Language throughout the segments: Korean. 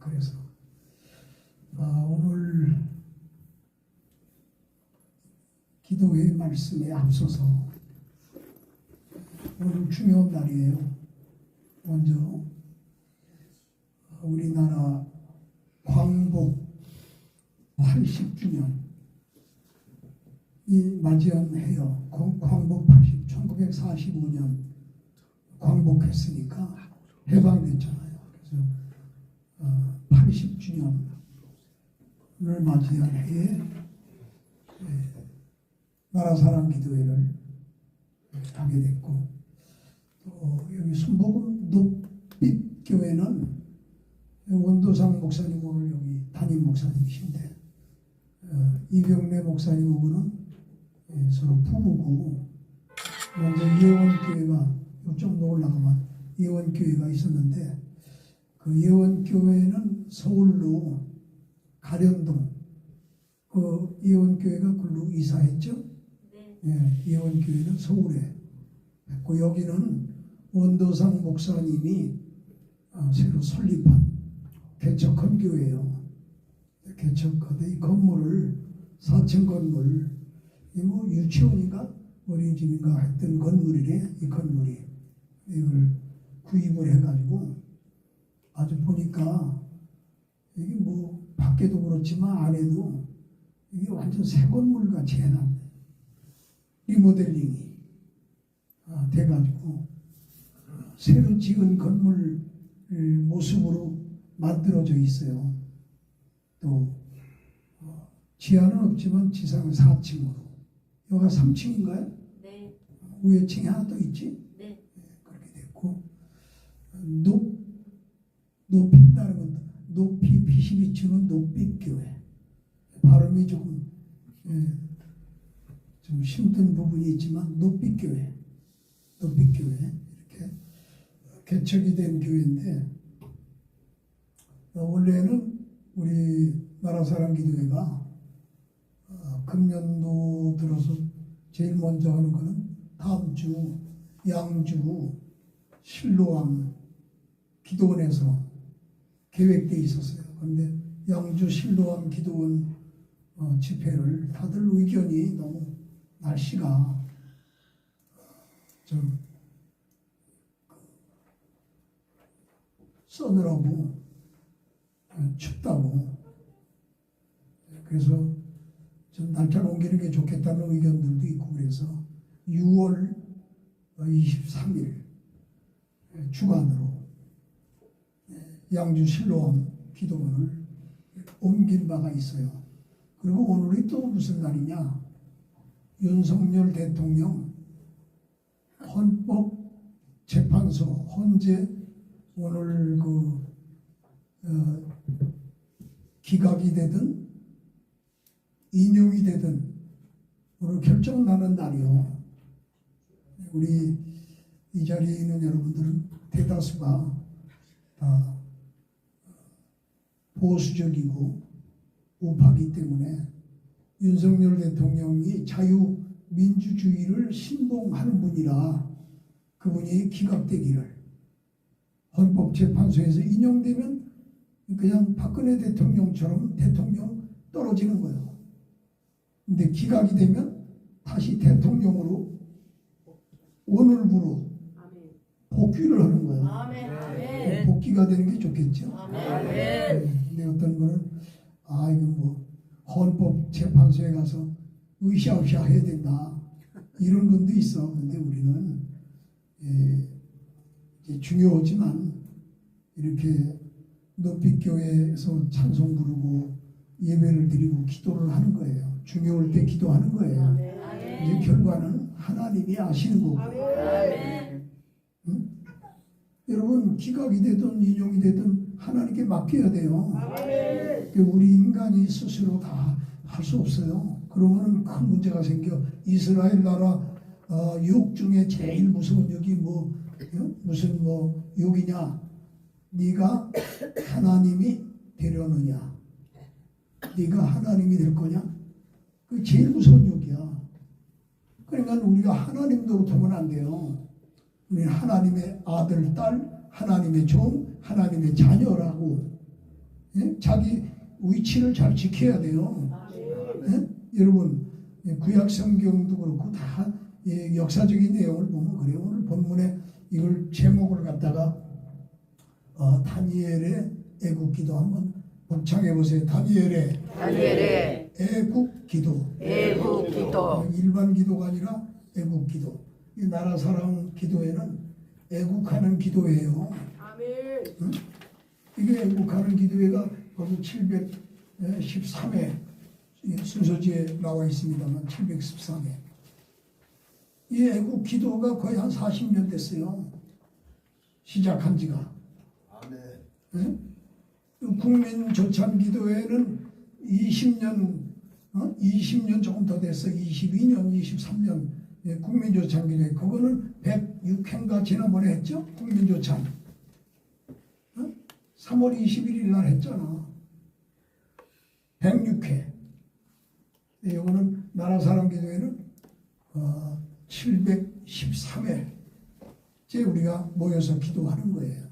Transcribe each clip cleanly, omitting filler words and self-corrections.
그래서 오늘 기도회 말씀에 앞서서 오늘 중요한 날이에요. 먼저 우리나라 광복 80주년이 맞이한 해요. 광복 1945년 광복했으니까 해방됐잖아요. 그래서 80주년을 맞이한 해에 나라사랑 기도회를 하게 됐고, 또 여기 순복음 높빛교회는 원도상 목사님 오늘 여기 담임 목사님이신데, 이병래 목사님하고는 서로 부부고, 먼저 예원교회가 좀 더 올라가면 예원교회가 있었는데, 그 예원교회는 서울로 가련동, 그 예원교회가 글로 이사했죠. 네. 예원교회는 서울에 했고, 여기는 원도상 목사님이 새로 설립한 개척한 교회예요. 개척하되 이 건물을 4층 건물, 이 뭐 유치원인가 어린이집인가 했던 건물이래. 이 건물이 이걸 구입을 해가지고 아주 보니까 이게 뭐 밖에도 그렇지만 안에도 이게 완전 새 건물 같이 해놨네. 리모델링이 돼가지고 새로 지은 건물 모습으로 만들어져 있어요. 또 지하는 없지만 지상은 4층으로. 여기가 3층인가요? 네. 위에 층이 하나 더 있지? 네. 그렇게 됐고, 높이 따른 것도 높이 22층은 높빛교회. 발음이 조금 좀 힘든 부분이 있지만 높빛교회 이렇게 개척이 된 교회인데, 원래는 우리 나라사랑 기도회가 금년도 들어서 제일 먼저 하는 거는 다음 주 양주 실로암 기도원에서 계획돼 있었어요. 그런데 양주 실로암 기도원 집회를 다들 의견이 너무 날씨가 좀 서늘하고 춥다고, 그래서 좀 날짜를 옮기는 게 좋겠다는 의견들도 있고, 그래서 6월 23일 주간으로 양주 실로암 기도원을 옮긴 바가 있어요. 그리고 오늘이 또 무슨 날이냐? 윤석열 대통령 헌법재판소 헌재 오늘 기각이 되든 인용이 되든 오늘 결정나는 날이요. 우리 이 자리에 있는 여러분들은 대다수가 다 보수적이고 우파이기 때문에 윤석열 대통령이 자유민주주의를 신봉하는 분이라 그분이 기각되기를, 헌법재판소에서 인용되면 그냥 박근혜 대통령처럼 대통령 떨어지는 거예요. 근데 기각이 되면 다시 대통령으로 오늘부로 복귀를 하는 거예요. 아멘. 복귀가 되는 게 좋겠죠. 아멘. 근데 어떤 분은 이거 뭐 헌법재판소에 가서 으쌰으쌰 해야 된다 이런 분도 있어. 근데 우리는 중요하지만 이렇게 높빛교회에서 찬송 부르고 예배를 드리고 기도를 하는 거예요. 중요할 때 기도하는 거예요. 이제 결과는 하나님이 아시는 거고. 응? 여러분, 기각이 되든 인용이 되든 하나님께 맡겨야 돼요. 우리 인간이 스스로 다 할 수 없어요. 그러면 큰 문제가 생겨. 이스라엘 나라 욕 중에 제일 무서운 욕이 무슨 욕이냐? 네가 하나님이 되려느냐? 네가 하나님이 될 거냐? 그 제일 무서운 욕이야. 그러니까 우리가 하나님 노릇하면 안 돼요. 우리는 하나님의 아들, 딸, 하나님의 종, 하나님의 자녀라고 예? 자기 위치를 잘 지켜야 돼요. 예? 여러분 구약 성경도 그렇고 다 역사적인 내용을 보면 그래요. 오늘 본문에 이걸 제목을 갖다가 다니엘의 애국기도 한번 복창해 보세요. 다니엘의 애국기도. 일반 기도가 아니라 애국기도. 이 나라 사랑 기도에는 애국하는 기도예요. 응? 이게 애국하는 기도회가 거기 713회 순서지에 나와 있습니다만 713회. 이 애국 기도가 거의 한 40년 됐어요. 시작한 지가. 네? 국민조찬기도회는 20년 조금 더 됐어. 22년, 23년 국민조찬기도회. 그거는 106회인가 지난번에 했죠? 국민조찬. 3월 21일 날 했잖아. 106회. 이거는 나라사랑기도회는 713회 째 우리가 모여서 기도하는 거예요.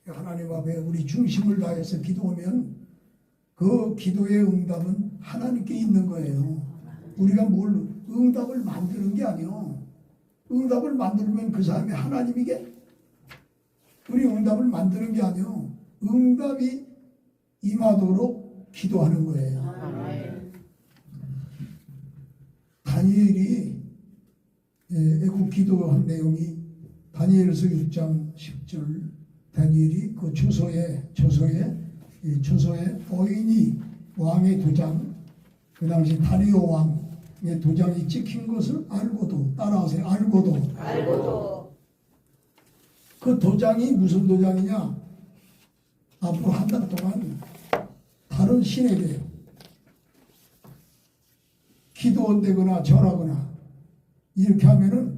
하나님 앞에 우리 중심을 다해서 기도하면 그 기도의 응답은 하나님께 있는 거예요. 우리가 뭘 응답을 만드는 게 아니요. 응답을 만들면 그 사람이 하나님이게. 우리 응답을 만드는 게 아니요. 응답이 임하도록 기도하는 거예요. 다니엘이 애국 기도한 내용이 다니엘서 6장 10절. 다니엘이 그 조서에 어인이 왕의 도장, 그 당시 다리오 왕의 도장이 찍힌 것을 알고도, 따라하세요. 알고도. 그 도장이 무슨 도장이냐? 앞으로 한 달 동안 다른 신에게 기도한다거나 절하거나 이렇게 하면은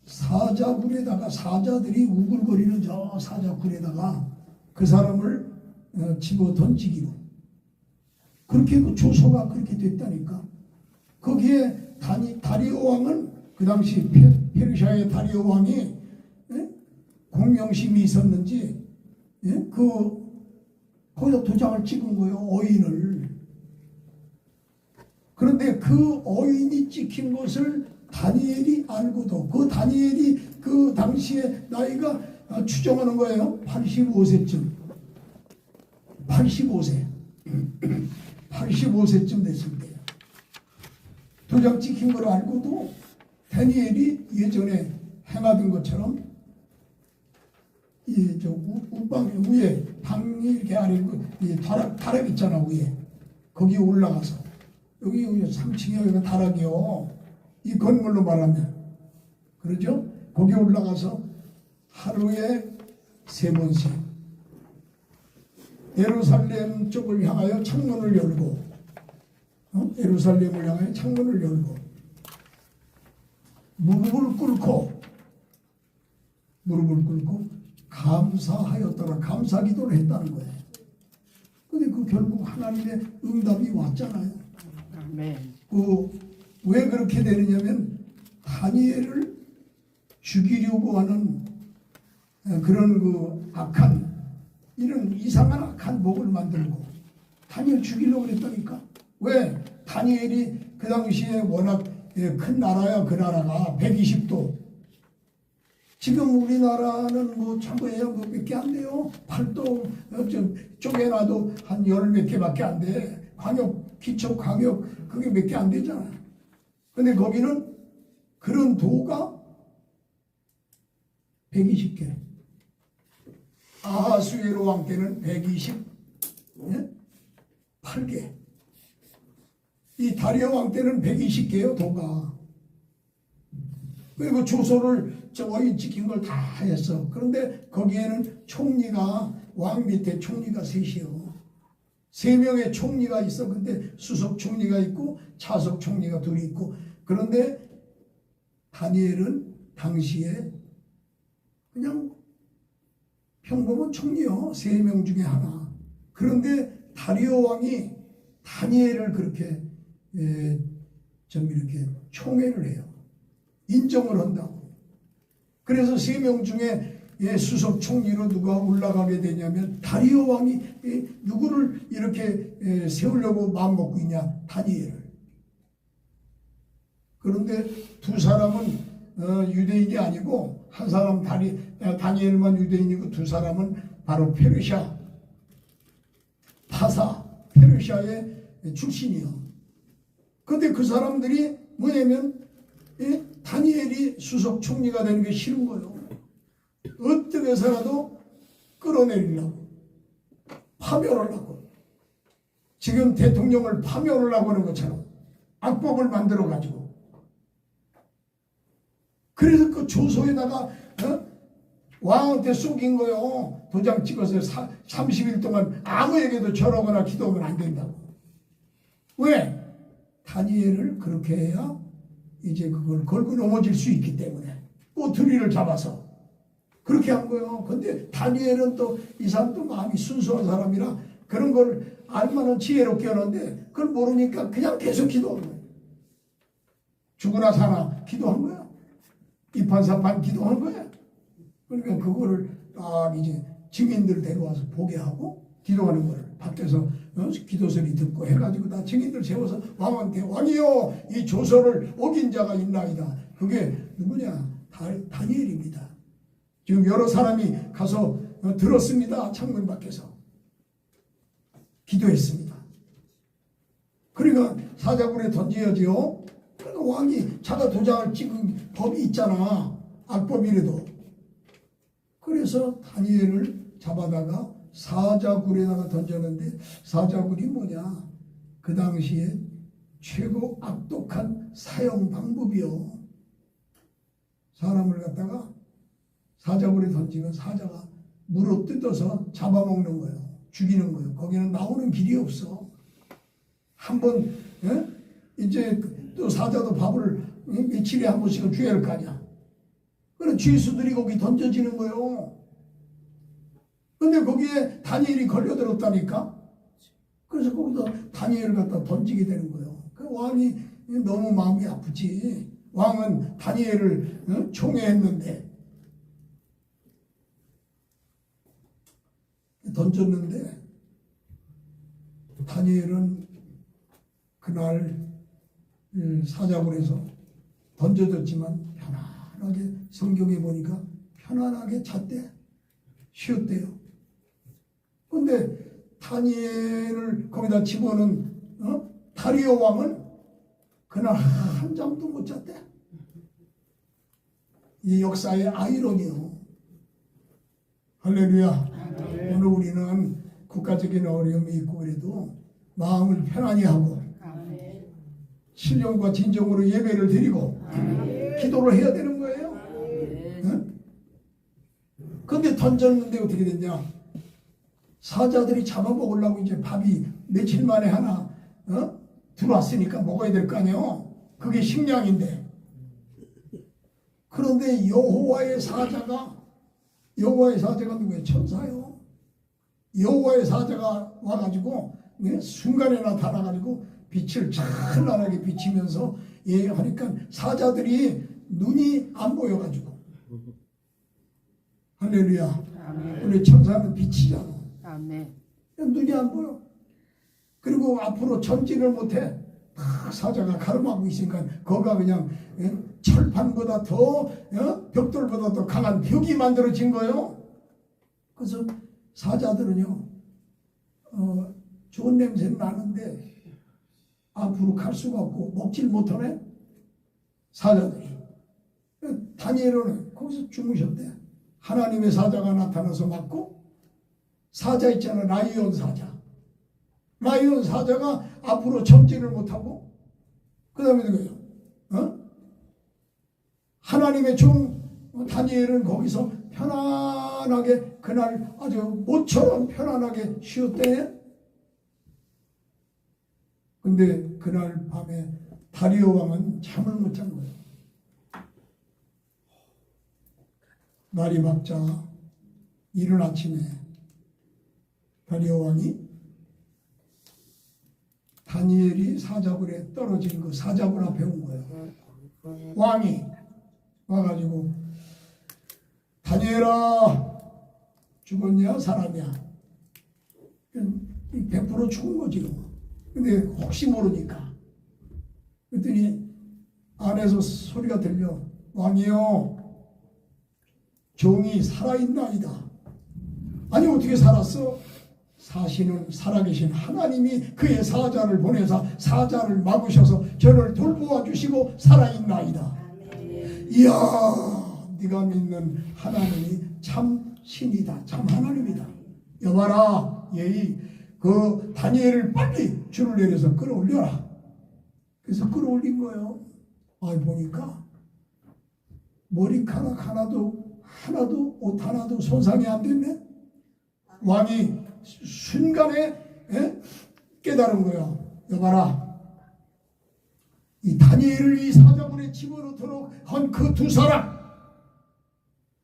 사자굴에다가 사자들이 우글거리는 저 사자굴에다가 그 사람을 집어 던지기로. 그렇게 그 조서가 그렇게 됐다니까. 거기에 다리오 왕은 그 당시 페르시아의 다리오 왕이 공명심이 있었는지 거기다 도장을 찍은 거예요. 어인을. 그런데 그 어인이 찍힌 것을 다니엘이 알고도, 그 다니엘이 그 당시에 나이가 추정하는 거예요. 85세쯤. 85세쯤 됐을 때예요. 도장 찍힌 걸 알고도 다니엘이 예전에 행하던 것처럼 이 우방 위에 방이 이렇게 아래 이 다락 있잖아. 위에 거기 올라가서 여기 3층에 여기가 다락이요. 이 건물로 말하면 그러죠. 거기 올라가서 하루에 3번씩 예루살렘 쪽을 향하여 창문을 열고, 예루살렘을 향하여 창문을 열고 무릎을 꿇고 감사하였더라. 감사 기도를 했다는 거예요. 근데 그 결국 하나님의 응답이 왔잖아요. 왜 그렇게 되느냐면 다니엘을 죽이려고 하는 그런 그 악한, 이런 이상한 악한 목을 만들고 다니엘 죽이려고 그랬다니까. 왜? 다니엘이 그 당시에 워낙 큰 나라야. 그 나라가 120도. 지금 우리나라는 뭐 참고해야 뭐 몇 개 안 돼요. 팔도 쪼개놔도 한 10몇 개밖에 안 돼. 기초 광역 그게 몇 개 안 되잖아. 근데 거기는 그런 도가 120개. 아하수에로 왕 때는 128개. 이 다리오 왕 때는 120개요, 도가. 그리고 조서를 어인 찍힌 걸 다 했어. 그런데 거기에는 총리가, 왕 밑에 총리가 셋이요. 3명의 총리가 있어. 근데 수석 총리가 있고 차석 총리가 둘이 있고. 그런데 다니엘은 당시에 그냥 평범한 총리요. 3명 중에 하나. 그런데 다리오 왕이 다니엘을 그렇게 이렇게 총애를 해요. 인정을 한다고. 그래서 3명 중에 수석 총리로 누가 올라가게 되냐면 다리오 왕이 누구를 이렇게 세우려고 마음먹고 있냐? 다니엘을. 그런데 두 사람은 유대인이 아니고 한 사람 다니엘만 유대인이고 두 사람은 바로 페르시아 파사 페르시아의 출신이요. 그런데 그 사람들이 뭐냐면 다니엘이 수석 총리가 되는 게 싫은 거예요. 어떻게 해서라도 끌어내리려고 파멸하려고 지금 대통령을 파멸하려고 하는 것처럼 악법을 만들어 가지고 그래서 그 조서에다가 왕한테 쏘긴 거요. 도장 찍어서 30일 동안 아무에게도 절하거나 기도하면 안 된다고. 왜? 다니엘을 그렇게 해야 이제 그걸 걸고 넘어질 수 있기 때문에 꼬투리를 잡아서 그렇게 한 거예요. 근데 다니엘은 또 이 사람도 마음이 순수한 사람이라 그런 걸 알만한 지혜롭게 하는데 그걸 모르니까 그냥 계속 기도하는 거예요. 죽으나 사나 기도한 거야. 이판사판 기도한 거야. 그러니까 그거를 딱 이제 증인들 데려와서 보게 하고 기도하는 거를 밖에서 기도 소리 듣고 해가지고 다 증인들 세워서 왕한테 왕이요 이 조서를 어긴 자가 있나이다. 그게 누구냐? 다니엘입니다. 지금 여러 사람이 가서 들었습니다. 창문 밖에서 기도했습니다. 그러니까 사자굴에 던져야지요. 그러니까 왕이 자가 도장을 찍은 법이 있잖아. 악법이라도. 그래서 다니엘을 잡아다가 사자굴에다가 던졌는데 사자굴이 뭐냐? 그 당시에 최고 악독한 사형 방법이요. 사람을 갖다가 사자굴에 던지면 사자가 물어 뜯어서 잡아먹는 거예요. 죽이는 거예요. 거기는 나오는 길이 없어. 한번 이제 또 사자도 밥을 며칠에 한 번씩은 줘야 할 거 아니야. 그래 죄수들이 거기 던져지는 거예요. 근데 거기에 다니엘이 걸려들었다니까. 그래서 거기서 다니엘을 갖다 던지게 되는 거예요. 그 왕이 너무 마음이 아프지. 왕은 다니엘을 총애했는데 던졌는데 다니엘은 그날 사자굴에서 던져졌지만 편안하게 성경에 보니까 편안하게 잤대. 쉬었대요. 근데 다니엘을 거기다 집어넣은 다리오 왕은 그날 한 잠도 못 잤대. 이 역사의 아이러니요. 할렐루야. 오늘 우리는 국가적인 어려움이 있고 그래도 마음을 편안히 하고 신령과 진정으로 예배를 드리고 기도를 해야 되는 거예요. 그런데 던졌는데 어떻게 됐냐? 사자들이 잡아먹으려고 이제 밥이 며칠 만에 하나 들어왔으니까 먹어야 될 거 아니에요. 그게 식량인데. 그런데 여호와의 사자가 누구예요? 천사요. 여호와의 사자가 와가지고 순간에 나타나가지고 빛을 찬란하게 비치면서 하니까 사자들이 눈이 안 보여가지고 할렐루야. 우리 천사는 빛이잖아. 아멘. 눈이 안 보여. 그리고 앞으로 전진을 못해. 사자가 가로막고 있으니까 거가 그냥 철판보다 더 벽돌보다 더 강한 벽이 만들어진 거예요. 그래서 사자들은요 좋은 냄새는 나는데 앞으로 갈 수가 없고 먹질 못하네. 사자들이. 다니엘은 거기서 주무셨대. 하나님의 사자가 나타나서 맞고 사자 있잖아. 라이온 사자. 라이온 사자가 앞으로 전진을 못하고 그 다음에 누구예요? 하나님의 종 다니엘은 거기서 편안하게 그날 아주 모처럼 편안하게 쉬었대. 근데 그날 밤에 다리오 왕은 잠을 못 잔 거예요. 날이 밝자 이른 아침에 다리오 왕이 다니엘이 사자굴에 떨어진 그 사자굴 앞에 온 거예요. 왕이 와가지고 다니엘아, 죽었냐 살았냐? 100% 죽은 거지. 근데 혹시 모르니까. 그랬더니 안에서 소리가 들려. 왕이여, 종이 살아있나이다. 아니 어떻게 살았어? 사실은 살아계신 하나님이 그의 사자를 보내사 사자를 막으셔서 저를 돌보아 주시고 살아있나이다. 이야, 네가 믿는 하나님이 참 신이다. 참 하나님이다. 여봐라, 예의 그 다니엘을 빨리 줄을 내려서 끌어올려라. 그래서 끌어올린 거예요. 아, 보니까 머리카락 하나도 옷 하나도 손상이 안 됐네. 왕이 순간에 깨달은 거예요. 여봐라, 이 다니엘을 이 사자굴에 집어넣도록 한 그 두 사람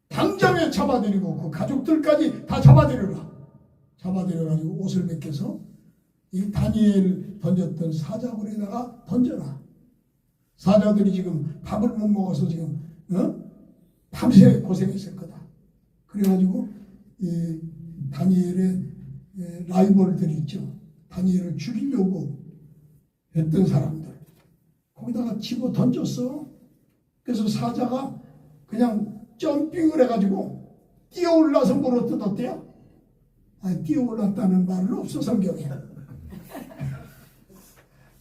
당장에 잡아들이고 그 가족들까지 다 잡아들여라. 잡아들여가지고 옷을 벗겨서 이 다니엘 던졌던 사자굴에다가 던져라. 사자들이 지금 밥을 못 먹어서 지금 밤새 고생했을 거다. 그래가지고 이 다니엘의 라이벌들 있죠. 다니엘을 죽이려고 했던 사람들 거기다가 집어 던졌어. 그래서 사자가 그냥 점핑을 해가지고 뛰어올라서 물어뜯었대요. 아니, 뛰어올랐다는 말은 없어 성경에.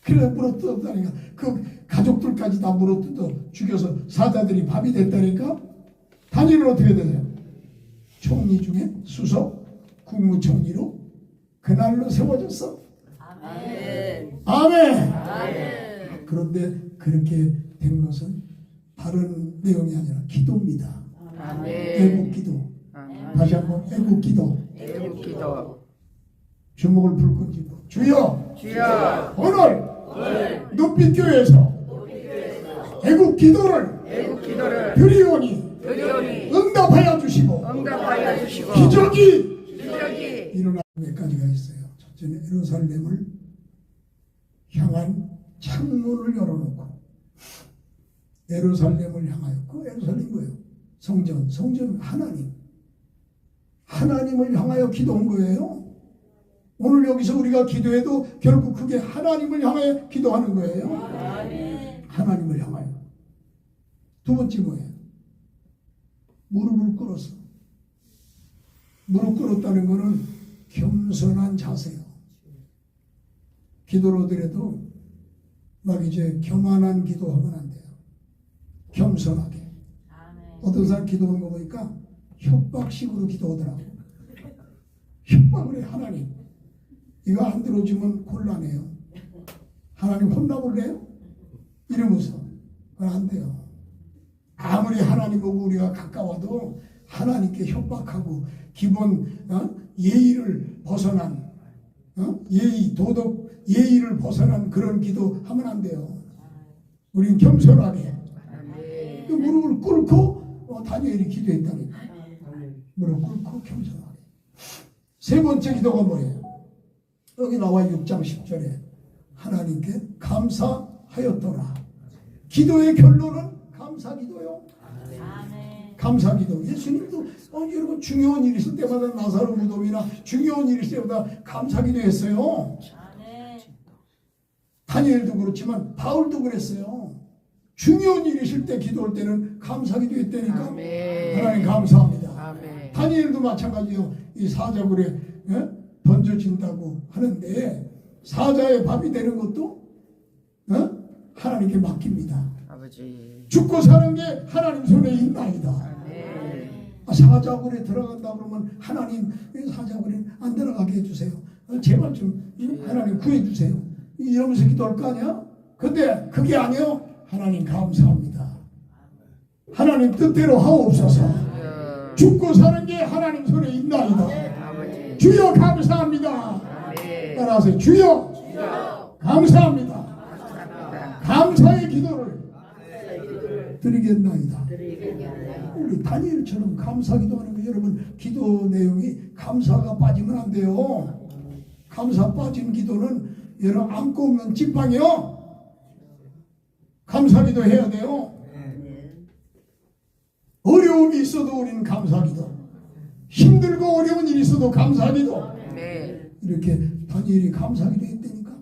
그래 물어뜯었다니까. 그 가족들까지 다 물어뜯어 죽여서 사자들이 밥이 됐다니까. 다니엘은 어떻게 되세요? 총리 중에 수석 국무총리로 그날로 세워졌어. 아멘. 아멘. 아멘. 그런데 그렇게 된 것은 다른 내용이 아니라 기도입니다. 아멘. 애국기도. 다시 한번 애국기도. 애국기도. 주먹을 불끈 쥐고 주여, 주여, 오늘 눈빛교회에서 애국기도를 애국기도를 드리오니 드리오니 응답하여 주시고 응답하여 주시고 기적이 기적이 일어나는 몇 가지가 있어요. 첫째는 예루살렘을 향한 창문을 열어놓고 예루살렘을 향하여, 그 예루살렘 뭐예요? 성전 하나님을 향하여 기도한 거예요. 오늘 여기서 우리가 기도해도 결국 그게 하나님을 향해 기도하는 거예요. 하나님을 향하여. 두 번째 뭐예요? 무릎을 꿇었어. 무릎 꿇었다는 것은 겸손한 자세요. 기도로 드려도 막 이제 교만한 기도하면 안 돼요. 겸손하게. 어떤 사람 기도하는 거 보니까 협박식으로 기도하더라고. 협박을 해. 하나님, 이거 안 들어주면 곤란해요. 하나님 혼나볼래요? 이러면서. 그건 안 돼요. 아무리 하나님하고 우리가 가까워도 하나님께 협박하고 기본 예의를 벗어난 예의, 도덕, 예의를 벗어난 그런 기도 하면 안 돼요. 우리는 겸손하게 그 무릎을 꿇고 다니엘이 기도했다니까. 무릎 꿇고 겸손하게. 세 번째 기도가 뭐예요? 여기 나와 6장 10절에 하나님께 감사하였더라. 기도의 결론은 감사기도요. 감사기도. 예수님도 여러분 중요한 일 있을 때마다 나사로 무덤이나 중요한 일 있을 때마다 감사기도 했어요. 다니엘도 그렇지만 바울도 그랬어요. 중요한 일 있을 때 기도할 때는 감사기도 했다니까. 하나님 감사합니다. 아멘. 다니엘도 마찬가지요. 이 사자굴에 던져진다고 하는데 사자의 밥이 되는 것도 하나님께 맡깁니다. 아버지. 죽고 사는 게 하나님 손에 있나이다. 사자굴에 들어간다 그러면 하나님 사자굴에 안 들어가게 해주세요. 제발 좀 하나님 구해주세요. 이러면서 기도할 거 아니야? 근데 그게 아니에요. 하나님 감사합니다. 하나님 뜻대로 하옵소서. 죽고 사는 게 하나님 손에 있나이다. 주여 감사합니다. 따라하세요. 주여 감사합니다. 감사의 기도를 드리겠나이다. 우리 다니엘처럼 감사 기도하는 거, 여러분 기도 내용이 감사가 빠지면 안 돼요. 감사 빠진 기도는 여러분 안고 없는 찐빵이요. 감사 기도 해야 돼요. 어려운 어려움이 있어도 우리는 감사기도, 힘들고 어려운 일이 있어도 감사기도, 네. 이렇게 다니엘이 감사기도 했다니까.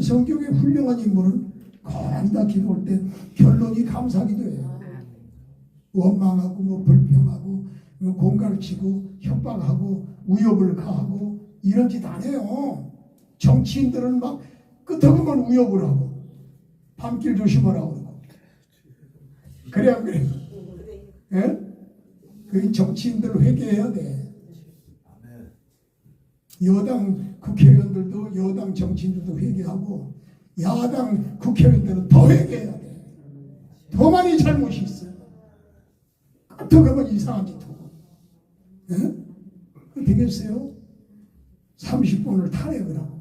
성경의 훌륭한 인물은 거의 다 기도할 때 결론이 감사기도예요. 원망하고 뭐 불평하고 뭐 공갈치고 협박하고 위협을 가하고 이런 짓 안 해요. 정치인들은 막 끄떡하면 위협을 하고 밤길 조심하라고 그러고. 그래 안 그래? 예? 그 정치인들 회개해야 돼. 여당 국회의원들도 여당 정치인들도 회개하고 야당 국회의원들은 더 회개해야 돼. 더 많이 잘못이 있어요. 끄떡하면 이상한 짓 하고. 예? 되겠어요? 30번을 탄핵을 하고.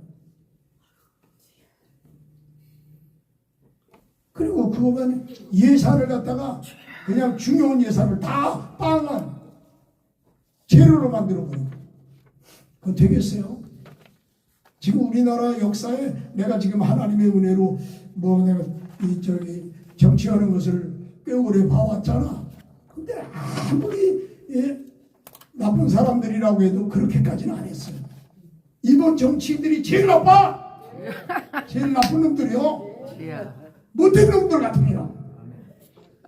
그리고 그거만 예산을 갖다가 그냥 중요한 예산을 다 빵한 재료로 만들어버리고. 그거 되겠어요? 지금 우리나라 역사에 내가 지금 하나님의 은혜로 뭐 내가 정치하는 것을 꽤 오래 봐왔잖아. 근데 아무리 나쁜 사람들이라고 해도 그렇게까지는 안 했어요. 이번 정치인들이 제일 나빠! 제일 나쁜 놈들이요. 못된 놈들 같으니라.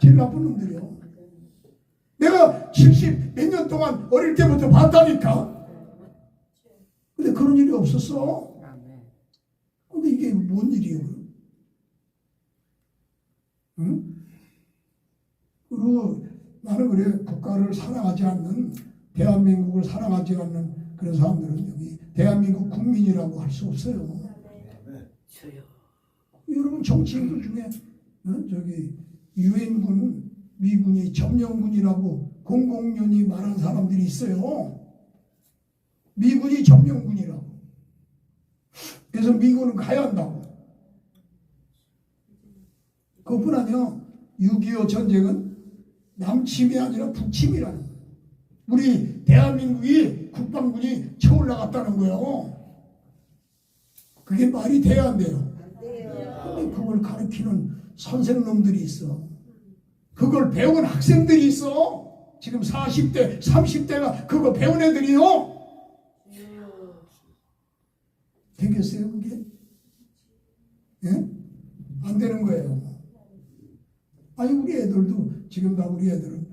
제일 나쁜 놈들이요. 내가 70 몇 년 동안 어릴 때부터 봤다니까. 근데 그런 일이 없었어. 근데 이게 뭔 일이에요? 응? 그리고 나는 그래, 국가를 사랑하지 않는, 대한민국을 사랑하지 않는 그런 사람들은 여기 대한민국 국민이라고 할 수 없어요. 여러분 정치인들 중에 저기 유엔군, 미군이 점령군이라고 공공연히 말하는 사람들이 있어요. 미군이 점령군이라고. 그래서 미군은 가야 한다고. 그것뿐 아니라 6.25 전쟁은 남침이 아니라 북침이라는 거예요. 우리 대한민국이 국방군이 쳐올라갔다는 거예요. 그게 말이 돼야 안 돼요. 근데 그걸 가르치는 선생놈들이 있어. 그걸 배운 학생들이 있어. 지금 40대, 30대가 그거 배운 애들이요. 되겠어요, 그게? 예? 안 되는 거예요. 아니, 우리 애들도, 지금 다 우리 애들은,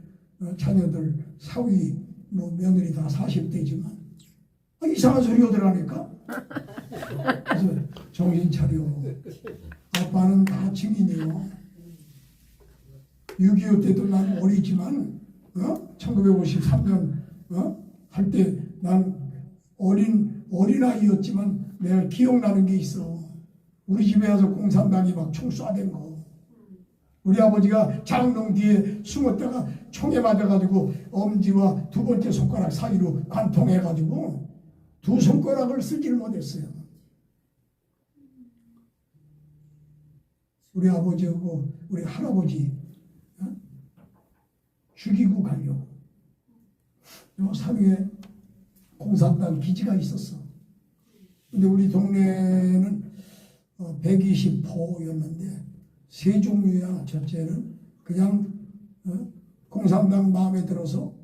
자녀들, 사위, 뭐, 며느리 다 40대지만, 이상한 소리들 하니까. 그래서 정신 차려. 아빠는 다 증인이요. 6.25 때도 난 어리지만, 1953년, 할 때 난 어린아이였지만, 내가 기억나는 게 있어. 우리 집에 와서 공산당이 막 총 쏴댄 거. 우리 아버지가 장롱 뒤에 숨었다가 총에 맞아가지고 엄지와 두 번째 손가락 사이로 관통해가지고 두 손가락을 쓰지를 못했어요. 우리 아버지하고 우리 할아버지 죽이고 가려고. 요 산위에 공산당 기지가 있었어. 근데 우리 동네는 120호였는데 세 종류야. 첫째는 그냥 공산당 마음에 들어서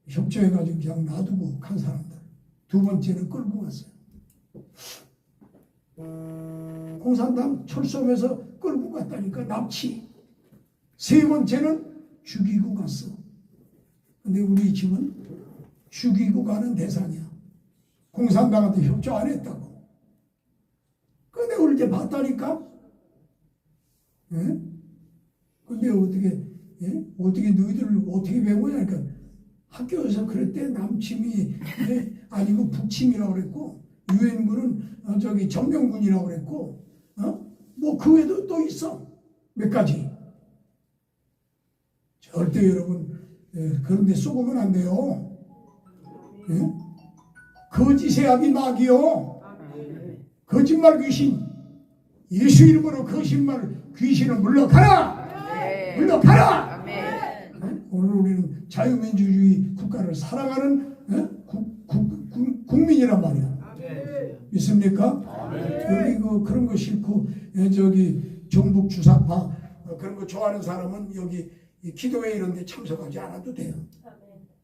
협조해가지고 그냥 놔두고 간 사람들. 두 번째는 끌고 갔어요. 공산당 철수하면서 끌고 갔다니까 납치. 세 번째는 죽이고 갔어. 근데 우리 집은 죽이고 가는 대상이야. 공산당한테 협조 안 했다고. 근데 우리 이제 봤다니까. 예? 근데 어떻게, 예? 어떻게 너희들을 어떻게 배우냐니까. 학교에서 그랬대. 남침이 아니고 북침이라고 그랬고, 유엔군은 저기 점령군이라고 그랬고, 뭐 그 외에도 또 있어. 몇 가지. 절대 여러분, 그런데 쏘으면 안 돼요. 예? 거짓의 악이 막이요. 거짓말 귀신. 예수 이름으로 거짓말 귀신을 물러가라. 물러가라. 오늘 우리는 자유민주주의 국가를 사랑하는 국민이란 말이야. 믿습니까? 여기 그런 거 싫고 저기 종북 주사파 그런 거 좋아하는 사람은 여기 이 기도회 이런 데 참석하지 않아도 돼요.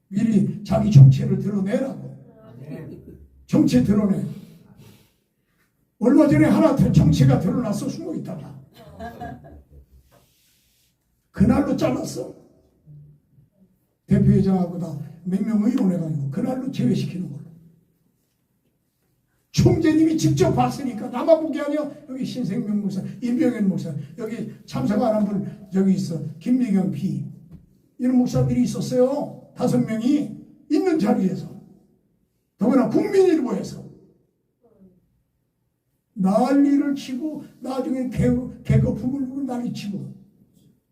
미리 자기 정체를 드러내라고. 정체 드러내. 얼마 전에 하나 정체가 드러나서 숨어 있다가 그날로 잘랐어. 대표회장하고 다 몇 명 의논해가지고 그날로 제외시키는 걸로. 총재님이 직접 봤으니까 나만 보기 아니야. 여기 신생명 목사, 임병현 목사, 여기 참석 안 한 분 저기 있어. 김미경 비 이런 목사들이 있었어요. 5명이 있는 자리에서. 더구나 국민일보에서 난리를 치고 나중에 개거품을 부고 난리치고.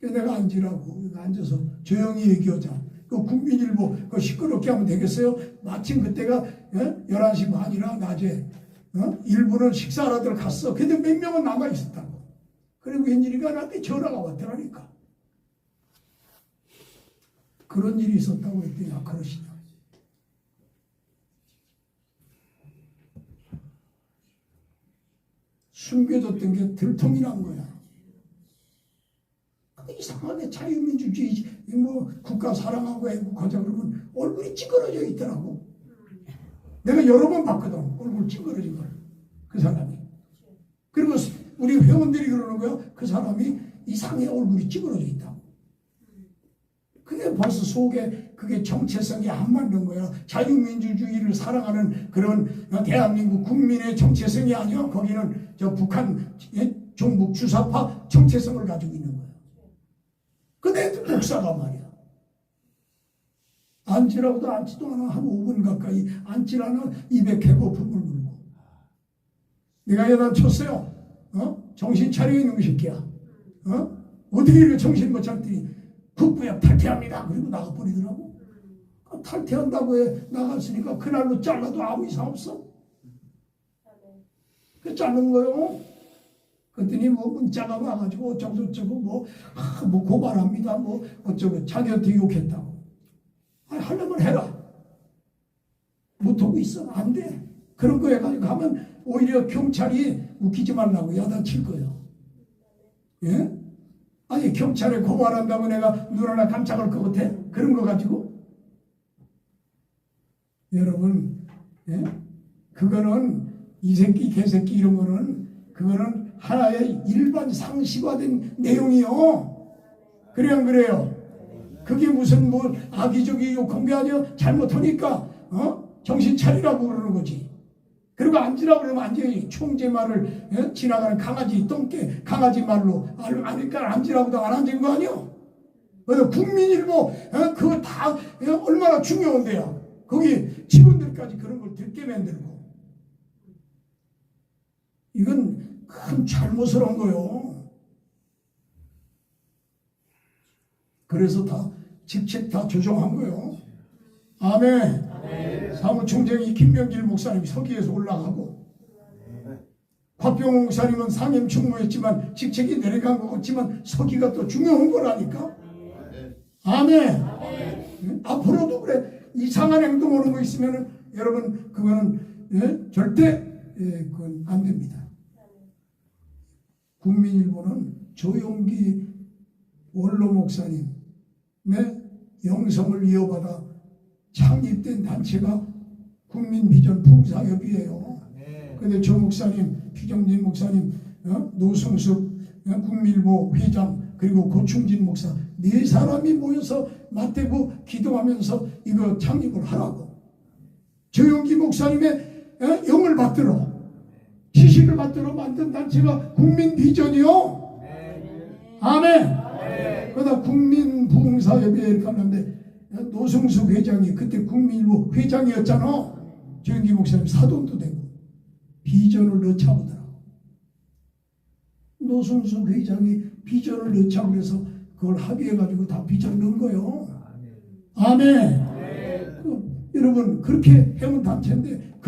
내가 앉으라고 앉아서 조용히 얘기하자. 그 국민일보 그 시끄럽게 하면 되겠어요? 마침 그때가 11시 반이라 낮에 일부는 식사하러들 갔어. 근데 몇 명은 남아 있었다고. 그리고 웬일인가 나한테 전화가 왔더라니까. 그런 일이 있었다고 했더니 아 그러시냐. 숨겨졌던 게 들통이 난 거야. 이상하게 자유민주주의 뭐 국가 사랑하고 애국하자 그러면 얼굴이 찌그러져 있더라고. 내가 여러 번 봤거든. 얼굴 찌그러진 걸. 그 사람이. 그리고 우리 회원들이 그러는 거야. 그 사람이 이상해 얼굴이 찌그러져 있다고. 그게 벌써 속에 그게 정체성이 안 맞는 거야. 자유민주주의를 사랑하는 그런 대한민국 국민의 정체성이 아니야. 거기는 저 북한 종북 주사파 정체성을 가지고 있는 거야. 근데 목사가 말이야. 앉으라고도 앉지도 않아. 한 5분 가까이 앉지라는 입에 개거품을 물고. 내가 여단 쳤어요. 정신 차려 있는 거 새끼야. 어떻게 이렇게 정신 못 차리더니 국부역 탈퇴합니다. 그리고 나가버리더라고. 탈퇴한다고 해 나갔으니까 그날로 잘라도 아무 이상 없어. 그 자른 거요. 그랬더니 뭐 문자가 와가지고 어쩌고 뭐 고발합니다. 뭐 어쩌고 자기한테 욕했다고. 아니, 하려면 해라. 못하고 있어. 안 돼. 그런 거 해가지고 가면 오히려 경찰이 웃기지 말라고 야단칠 거예요. 예? 아니 경찰에 고발한다고 내가 눈 하나 깜짝할 것 같아? 그런 거 가지고? 여러분, 예? 그거는 이 새끼 개새끼 이런 거는 그거는 하나의 일반 상식화된 내용이요. 그래 안 그래요? 그게 무슨 뭐 악의적이 욕한 게 아니야. 잘못하니까 정신 차리라고 그러는 거지. 그리고 앉으라고 그러면 앉아야지. 총재 말을 지나가는 강아지 똥개 강아지 말로 아니까 앉으라고도 안 앉은 거 아니야. 그래서 국민일보 그거 다 얼마나 중요한데요. 거기 직원들까지 그런 걸 듣게 만들고. 이건 큰 잘못을 한 거요. 그래서 다 직책 다 조정한 거요. 아멘. 사무총장이 김병길 목사님이 서기에서 올라가고 곽병호 목사님은 상임 총무였지만 직책이 내려간 것 같지만 서기가 또 중요한 거라니까. 아멘. 앞으로도 그래. 이상한 행동하는 거 있으면 여러분 그거는 절대 그건 안 됩니다. 국민일보는 조용기 원로 목사님의 영성을 이어받아 창립된 단체가 국민비전 풍사협이에요. 그런데 조 목사님, 피정진 목사님, 노승숙 국민일보 회장 그리고 고충진 목사 4사람이 모여서 맞대고 기도하면서 이거 창립을 하라고. 조용기 목사님의 영을 받들어 지시를 받들어 만든 단체가 국민비전이요. 아멘. 그러다 국민부흥사협의회 이렇게 하는데 노승숙 회장이 그때 국민일보 회장이었잖아. 조영기 목사님 사돈도 되고 비전을 넣자고 하더라고. 노승숙 회장이 비전을 넣자고 그래서 그걸 합의해가지고 다 비전 넣은 거요. 아멘. 여러분 그렇게 해온 단체인데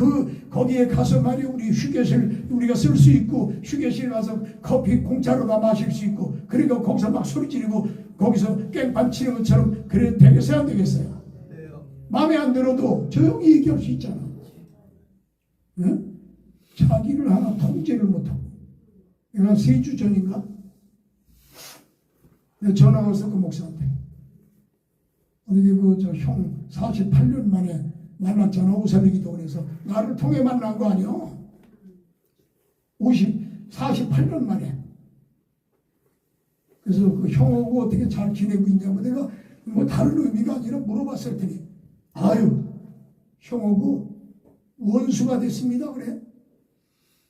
거기에 가서 말이야 우리 휴게실 우리가 쓸 수 있고 휴게실 가서 커피 공짜로 다 마실 수 있고 그러니까 거기서 막 소리 지르고 거기서 깽판 치는 것처럼 그래 되겠어요 안 되겠어요? 마음에 안 들어도 조용히 얘기할 수 있잖아. 응? 자기를 하나 통제를 못하고 내가 3주 전인가 내가 전화 와서 그 목사한테 어디 그저 형 48년 만에 만났잖아. 오사리기도 그래서 나를 통해 만난 거 아니야? 48년 만에. 그래서 그 형하고 어떻게 잘 지내고 있냐고 내가 뭐 다른 의미가 아니라 물어봤을 테니 아유 형하고 원수가 됐습니다 그래.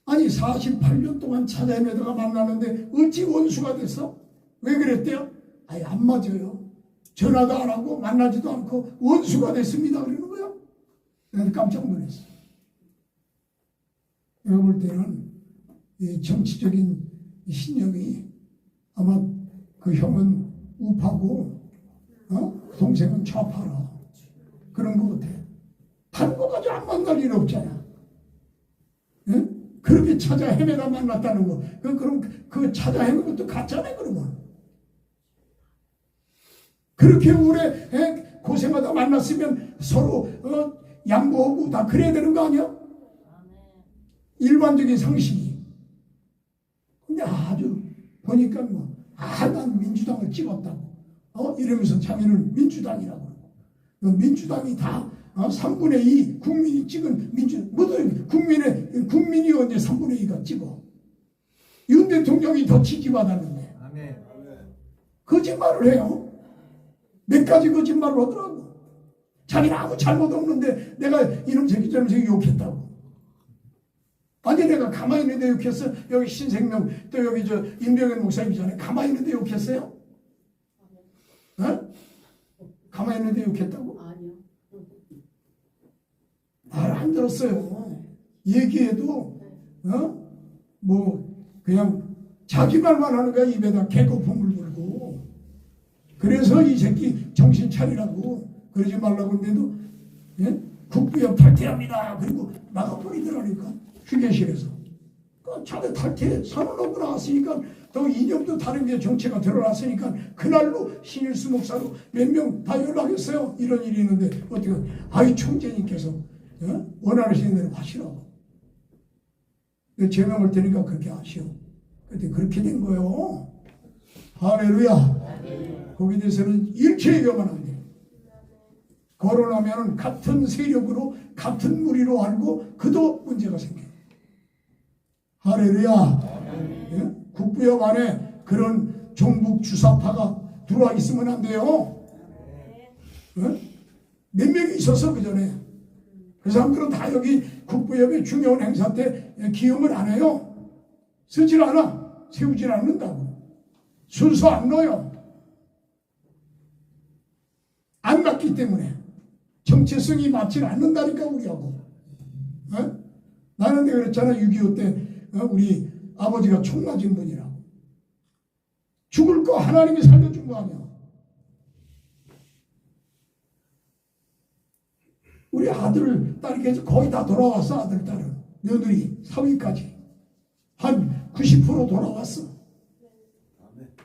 아니 48년 동안 찾아 헤매다가 만나는데 어찌 원수가 됐어? 왜 그랬대요? 아니 안 맞아요. 전화도 안 하고 만나지도 않고 원수가 됐습니다 그러는 거야. 내가 깜짝 놀랐어. 내가 볼 때는 이 정치적인 신념이 아마 그 형은 우파고 동생은 좌파라 그런 거 같아. 단거 가지고 안 만날 일 없잖아. 예? 그렇게 찾아 헤매다 만났다는 거. 그럼 그 찾아 헤매는 것도 가짜네 그러면. 그렇게 오래 고생하다 만났으면 서로 양보하고 다 그래야 되는 거 아니야? 일반적인 상식이. 근데 아주 보니까 난 민주당을 찍었다고 이러면서 자기는 민주당이라고 그러고 민주당이 다 3분의 2 국민이 찍은 모든 국민이 언제 3분의 2가 찍어. 윤 대통령이 더 지지받았는데 거짓말을 해요. 몇 가지 거짓말을 하더라고. 자기는 아무 잘못 없는데 내가 이놈 새끼 저놈 새끼 욕했다고. 아니 내가 가만히 있는데 욕했어? 여기 신생명 또 여기 저 임병현 목사님이잖아요. 가만히 있는데 욕했어요? 가만히 있는데 욕했다고? 아니요. 말 안 들었어요. 얘기해도 뭐 그냥 자기 말만 하는 거야. 입에다 개거품을 불고. 그래서 이 새끼 정신 차리라고 그러지 말라고 했는데도 국부협 탈퇴합니다. 그리고 나가버리더라니까. 휴게실에서. 자기 탈퇴 선언하고 나왔으니까 또 이념도 다른 게 정체가 드러났으니까 그날로 신일수 목사로 몇 명 다 연락했어요. 이런 일이 있는데 어떻게 아이 총재님께서 원하시는 대로 하시라고. 제명할 테니까 그렇게 하시오. 그때 그렇게 된 거예요. 할렐루야. 거기에 대해서는 일체 얘기하면 안 돼. 거론하면 같은 세력으로 같은 무리로 알고 그도 문제가 생겨요. 할렐루야. 국부협 안에 그런 종북 주사파가 들어와 있으면 안 돼요. 몇 명이 있어서 그 전에 그 사람들은 다 여기 국부협의 중요한 행사 때 기용을 안 해요. 쓰질 않아. 세우질 않는다고. 순서 안 넣어요. 안 맞기 때문에 정체성이 맞지 않는다니까 우리하고. 나는 내가 그랬잖아. 6.25 때 우리 아버지가 총 맞은 분이라고. 죽을 거 하나님이 살려준 거 아니야. 우리 아들, 딸이 계속 거의 다 돌아왔어. 아들, 딸은. 며느리, 사위까지. 한 90% 돌아왔어.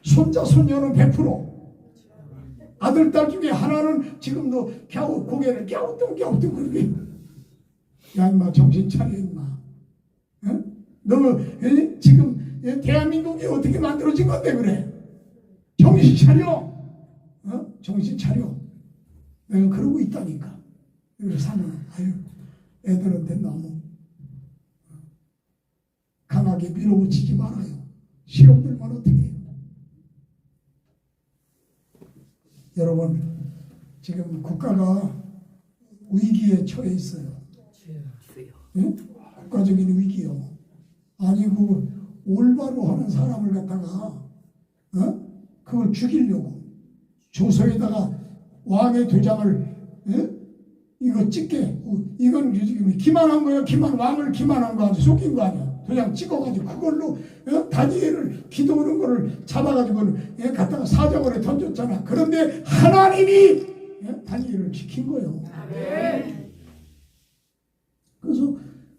손자, 손녀는 100%. 아들, 딸 중에 하나는 지금도 고개를 갸우뚱 그러게. 야, 임마, 정신 차려, 임마. 너 지금 대한민국이 어떻게 만들어진 건데 그래? 정신 차려. 정신 차려. 내가 그러고 있다니까. 그래서 사는 아유 애들한테 너무 강하게 밀어붙이지 말아요. 시험 들면 어떻게 해요? 여러분 지금 국가가 위기에 처해 있어요. 국가적인 위기요. 아니 그 올바로 하는 사람을 갖다가 그걸 죽이려고 조서에다가 왕의 도장을 이거 찍게 이건 기만한 거예요. 왕을 기만한 거 아니야. 속인 거 아니야. 도장 찍어가지고 그걸로 다니엘을 기도하는 거를 잡아가지고 갖다가 사자굴에 던졌잖아. 그런데 하나님이 다니엘을 지킨 거예요. 그래서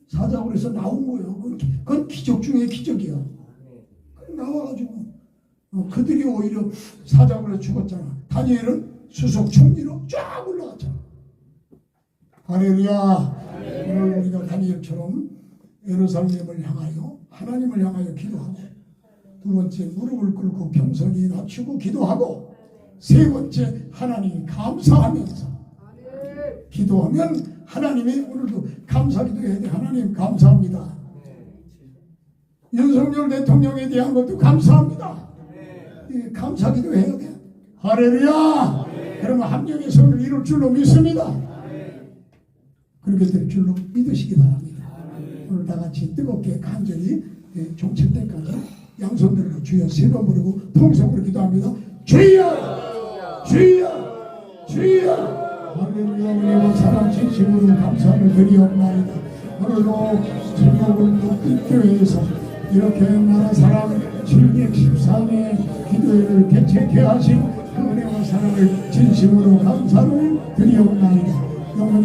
사자굴에서 나온 거예요. 그건 기적 중에 기적이야. 나와가지고 그들이 오히려 사자굴에 죽었잖아. 다니엘은 수석 총리로 쫙 올라갔잖아. 할렐루야. 오늘 우리가 다니엘처럼 예루살렘을 향하여 하나님을 향하여 기도하고 두 번째 무릎을 꿇고 겸손히 낮추고 기도하고 세 번째, 하나님 감사하면서 기도하면 하나님이 오늘도 감사기도 해야 돼. 하나님 감사합니다. 윤석열 대통령에 대한 것도 감사합니다. 감사기도 해야 돼. 할렐루야. 그러면 함정의 선을 이룰 줄로 믿습니다. 그렇게 될 줄로 믿으시기 바랍니다. 오늘 다 같이 뜨겁게 간절히 종칠 때까지 양손들로 주여 세 번 부르고 통성으로 기도합니다. 주여 주여 주여. 할렐루야. 우리의 사랑 진심으로 감사를 드리옵나이다. 오늘도 전국을 높은 교회에서 이렇게 나라 사랑 714명의 기도회를 개최케 하신 그 은혜와 사랑을 진심으로 감사를 드리옵나이다. 영원히